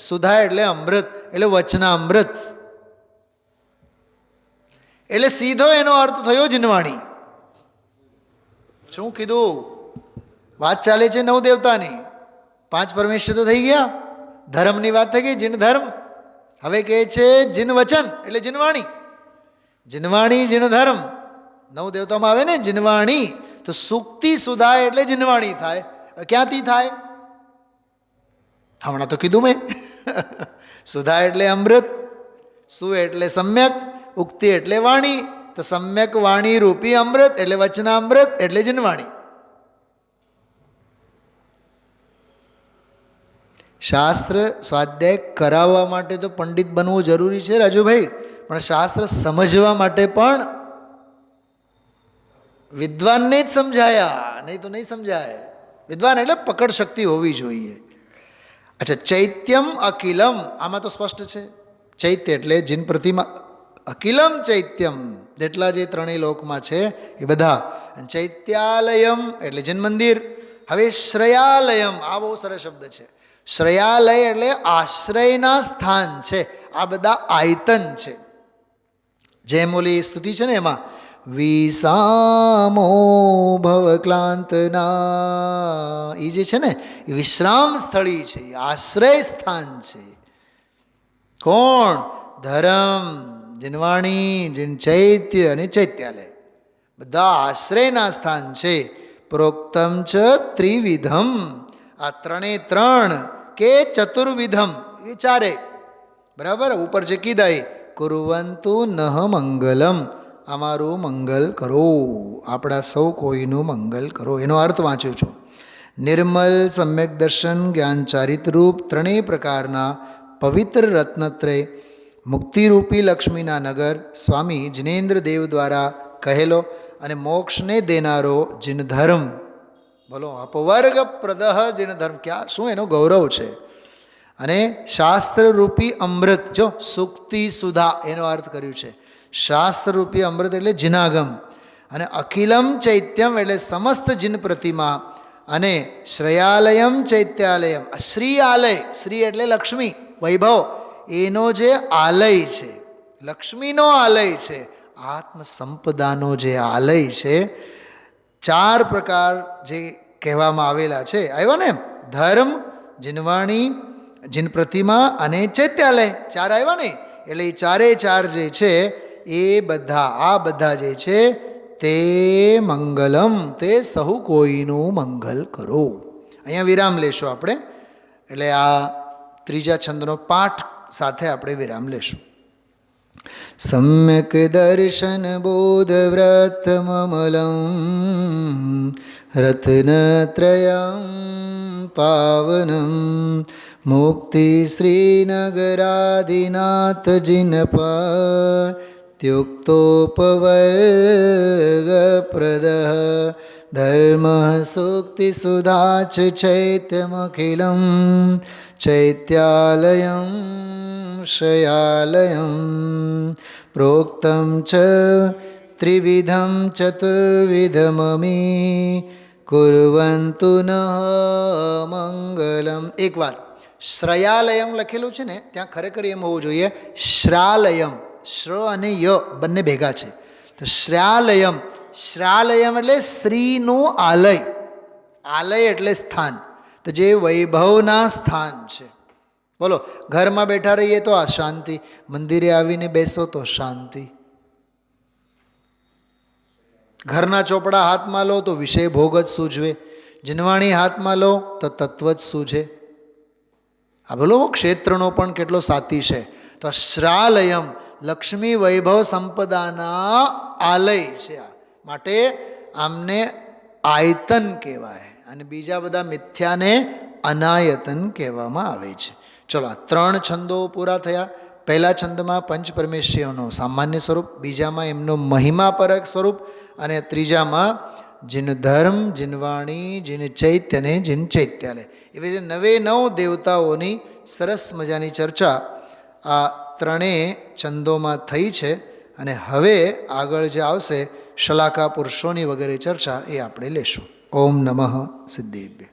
સુધા એટલે અમૃત, એટલે વચનામૃત. એટલે સીધો એનો અર્થ થયો જીનવાણી. શું કીધું? વાત ચાલે છે 9 દેવતાની, 5 પરમેશ્વર તો થઈ ગયા, ધર્મની વાત થઈ ગઈ, જીન ધર્મ. હવે કહે છે જીન વચન એટલે જીનવાણી. જીનવાણી જીન ધર્મ 9 દેવતામાં આવે ને જીનવાણી. તો સુક્તિ સુધા એટલે જીનવાણી થાય. ક્યાંથી થાય? હમણાં તો કીધું મેં. સુધા એટલે અમૃત, સુ એટલે સમ્યક, ઉક્તિ એટલે વાણી. તો સમ્યક વાણી રૂપી અમૃત એટલે વચનામૃત એટલે જીનવાણી. શાસ્ત્ર સ્વાધ્યાય કરાવવા માટે તો પંડિત બનવું જરૂરી છે રાજુભાઈ, પણ શાસ્ત્ર સમજવા માટે પણ વિદ્વાનને જ સમજાયા, નહીં તો નહીં સમજાય. વિદ્વાન એટલે પકડ શક્તિ હોવી જોઈએ. અચ્છા, ચૈત્યમ અકિલમ, આમાં તો સ્પષ્ટ છે. ચૈત્ય એટલે જીન પ્રતિમા, અકિલમ ચૈત્યમ, જેટલા જે 3 લોકમાં છે એ બધા. ચૈત્યાલયમ એટલે જીન મંદિર. હવે શ્રયાલયમ, આ બહુ સરસ શબ્દ છે. શ્રયાલય એટલે આશ્રયના સ્થાન છે. આ બધા આયતન છે. જેમ ઓલી સ્તુતિ છે ને એમાં વિસામો ભવક્લાંતના, એ જે છે ને એ વિશ્રામ સ્થળી છે, આશ્રય સ્થાન છે. કોણ? ધર્મ, જીનવાણી, જીન ચૈત્ય અને ચૈત્યાલય, બધા આશ્રયના સ્થાન છે. પ્રોક્તમ ચ ત્રિવિધમ, આ 3 કે ચતુર્વિધમ, એ 4. બરાબર, ઉપર જે કીધા કુર્વંતુ નહ મંગલમ, અમારું મંગલ કરો, આપણા સૌ કોઈનું મંગલ કરો. એનો અર્થ વાંચ્યો છું. નિર્મલ સમ્યક દર્શન જ્ઞાન ચારિત્રરૂપ 3 પ્રકારના પવિત્ર રત્નત્રય મુક્તિરૂપી લક્ષ્મીના નગર સ્વામી જિનેન્દ્ર દેવ દ્વારા કહેલો અને મોક્ષને દેનારો જીન ધર્મ. બોલો, અપવર્ગ પ્રદહ જીન ધર્મ, ક્યાં શું એનો ગૌરવ છે. અને શાસ્ત્રરૂપી અમૃત, જો સુક્તિ સુધા એનો અર્થ કર્યું છે. શાસ્ત્રરૂપી અમૃત એટલે જીનાગમ. અને અખિલમ ચૈત્યમ એટલે સમસ્ત જીન પ્રતિમા. અને શ્રયાલયમ ચૈત્યાલયમ, શ્રી આલય, શ્રી એટલે લક્ષ્મી વૈભવ, એનો જે આલય છે, લક્ષ્મીનો આલય છે, આત્મસંપદાનો જે આલય છે. 4 પ્રકાર જે કહેવામાં આવેલા છે, આવ્યા ને, ધર્મ, જીનવાણી, જીન પ્રતિમા અને ચૈત્યાલય, 4 આવ્યા ને. એટલે એ 4 જે છે એ બધા, આ બધા જે છે તે મંગલમ, તે સહુ કોઈનું મંગલ કરો. અહીંયા વિરામ લેશું આપણે. એટલે આ 3જા છંદનો પાઠ સાથે આપણે વિરામ લેશું. સમ્યક દર્શન બોધ વ્રત મમલમ રત્નત્રયમ પાવનમ મુક્તિ શ્રીનગરાદિનાથ જિનપ ત્યુક્તોપવર્ગપ્રદ ધર્મ સુક્તિ સુધા ચ ચૈત્યમખિલમ ચૈત્યાલયમ શયાલયમ પ્રોક્તમ ચ ત્રિવિધમ ચતુર્વિધમમી કુર્વન્તુ નઃ મંગલમ. એક વાર શ્રયાલયમ લખેલું છે ને, ત્યાં ખરેખર એમ હોવું જોઈએ શ્રાલયમ. શ્ર અને ય બંને ભેગા છે, તો શ્રાલયમ. શ્રાલયમ એટલે સ્ત્રીનું આલય. આલય એટલે સ્થાન, તો જે વૈભવના સ્થાન છે. બોલો, ઘરમાં બેઠા રહીએ તો અશાંતિ, મંદિરે આવીને બેસો તો શાંતિ. ઘરના ચોપડા હાથમાં લો તો વિષય ભોગ જ સૂઝવે, જીનવાણી હાથમાં લો તો તત્વ જ સૂઝે. આ બોલો ક્ષેત્રનો પણ કેટલો સાથી છે. તો શ્રાલયમ લક્ષ્મી વૈભવ સંપદાના આલય છે. માટે આમને આયતન કહેવાય, અને બીજા બધા મિથ્યાને અનાયતન કહેવામાં આવે છે. ચલો, આ 3 છંદો પૂરા થયા. પહેલા છંદમાં પંચ પરમેશ્વરીઓનું સામાન્ય સ્વરૂપ, બીજામાં એમનું મહિમાપરક સ્વરૂપ, અને ત્રીજામાં જીન ધર્મ, જીનવાણી, જીન ચૈત્ય અને જીન ચૈત્યાલય, એવી રીતે 9 દેવતાઓની સરસ મજાની ચર્ચા આ 3 છંદોમાં થઈ છે. અને હવે આગળ જે આવશે શલાકા પુરુષોની વગેરે ચર્ચા એ આપણે લેશું. ઓમ નમઃ સિદ્ધેભ્ય.